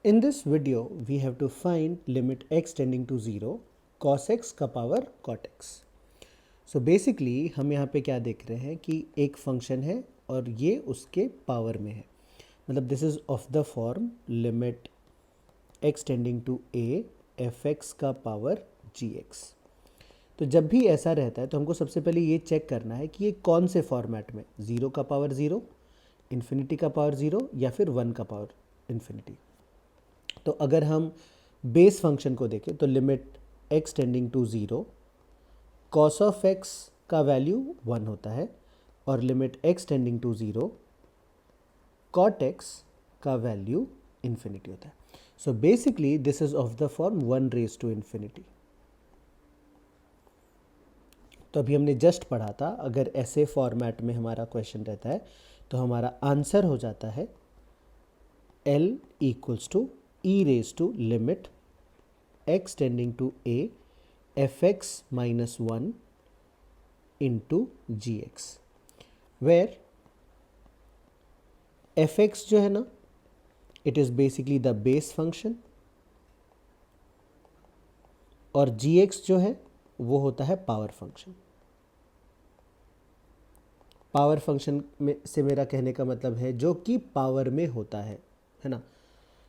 In this video, we have to find limit x tending to 0 cos x का power cot x. So basically हम यहाँ पे क्या देख रहे हैं कि एक फंक्शन है और ये उसके पावर में है. मतलब this is of the form limit x tending to a fx का पावर gx. तो जब भी ऐसा रहता है तो हमको सबसे पहले ये चेक करना है कि ये कौन से फॉर्मेट में, 0 का पावर 0, इन्फिनिटी का पावर 0 या फिर 1 का पावर इन्फिनिटी. तो अगर हम बेस फंक्शन को देखें तो limit x tending to 0 cos of x का वैल्यू 1 होता है और limit x tending to 0 cot x का वैल्यू इन्फिनिटी होता है. So basically this is of the form 1 raise to infinity. तो अभी हमने जस्ट पढ़ा था, अगर ऐसे फॉर्मेट में हमारा क्वेश्चन रहता है तो हमारा आंसर हो जाता है L equals to e raised to limit x tending to a fx minus 1 into gx, where fx जो है ना, it is basically the base function और gx जो है वो होता है पावर फंक्शन. पावर फंक्शन में से मेरा कहने का मतलब है जो कि पावर में होता है ना.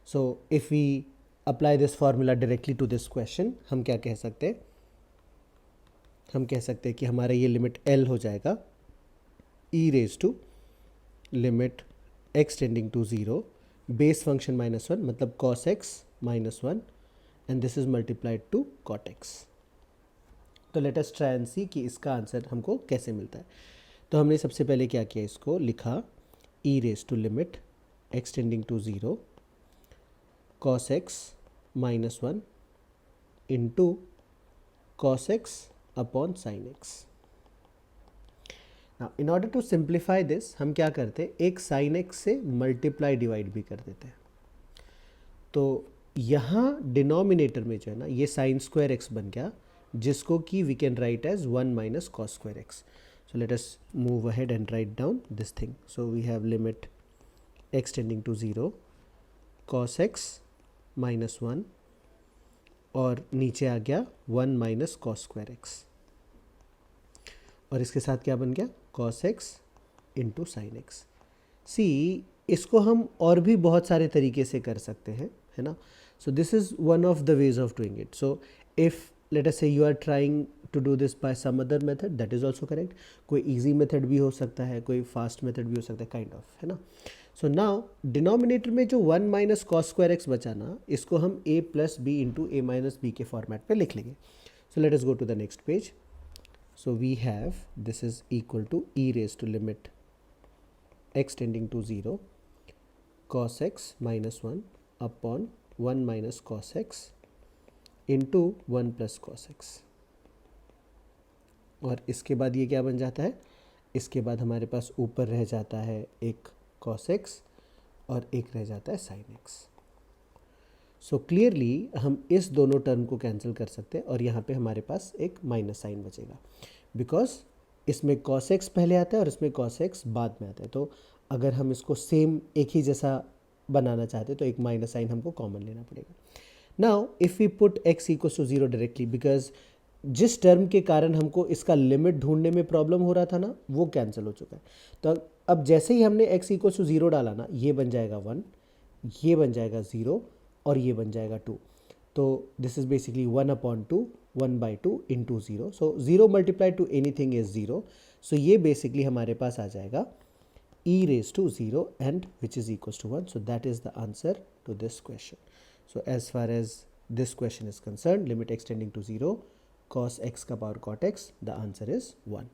So if we apply this formula directly to this question, हम क्या कह सकते हैं? हम कह सकते हैं कि हमारा ये लिमिट L हो जाएगा e raised to limit x tending to 0 base function minus 1, मतलब cos x minus 1 and this is multiplied to cot x. तो let us try and see कि इसका आंसर हमको कैसे मिलता है. तो हमने सबसे पहले क्या किया, इसको लिखा e raised to limit x tending to 0 cos x minus 1 into cos x upon sin x. Now in order to simplify this, हम क्या करते हैं, एक sin x से मल्टीप्लाई डिवाइड भी कर देते हैं. तो यहाँ डिनोमिनेटर में जो है ना, ये sin square x बन गया, जिसको कि we can write as 1 minus cos square x. So let us move ahead and write down this thing. So we have limit x tending to 0 cos x minus 1 और नीचे आ गया 1 minus cos square x और इसके साथ क्या बन गया, cos x into sine x. See, इसको हम और भी बहुत सारे तरीके से कर सकते हैं, है ना. So this is one of the ways of doing it. So if let us say you are trying to do this by some other method, that is also correct. कोई ईजी मेथड भी हो सकता है, कोई fast method भी हो सकता है, काइंड ऑफ, है ना. सो नाउ डिनोमिनेटर में जो 1 माइनस कॉस स्क्वायर एक्स बचा ना, इसको हम a plus B into A minus B के फॉर्मेट पे लिख लेंगे. So let us go to the next page. So we have this is equal to e raise to limit x tending to 0 cos x minus 1 upon 1 minus cos x into 1 plus cos x. और इसके बाद ये क्या बन जाता है, इसके बाद हमारे पास ऊपर रह जाता है एक cos x और एक रह जाता है sin x. सो क्लियरली हम इस दोनों टर्म को कैंसिल कर सकते हैं और यहाँ पे हमारे पास एक माइनस साइन बचेगा, बिकॉज इसमें cos x पहले आता है और इसमें cos x बाद में आता है. तो अगर हम इसको सेम एक ही जैसा बनाना चाहते हैं तो एक माइनस साइन हमको कॉमन लेना पड़ेगा. Now if we put x equals to 0 directly, because जिस टर्म के कारण हमको इसका लिमिट ढूंढने में प्रॉब्लम हो रहा था ना, वो कैंसिल हो चुका है. तो अब जैसे ही हमने x इक्वल टू 0 डाला ना, ये बन जाएगा 1, ये बन जाएगा 0 और ये बन जाएगा 2. तो this is basically 1 upon 2, 1 by 2 into 0. So 0 multiply to anything is 0. So ये बेसिकली हमारे पास आ जाएगा e raise to 0 and which is equal to 1. So that is the answer to this question. So as far as this question is concerned, limit x tending to 0 cos x का power cot x, the answer is 1.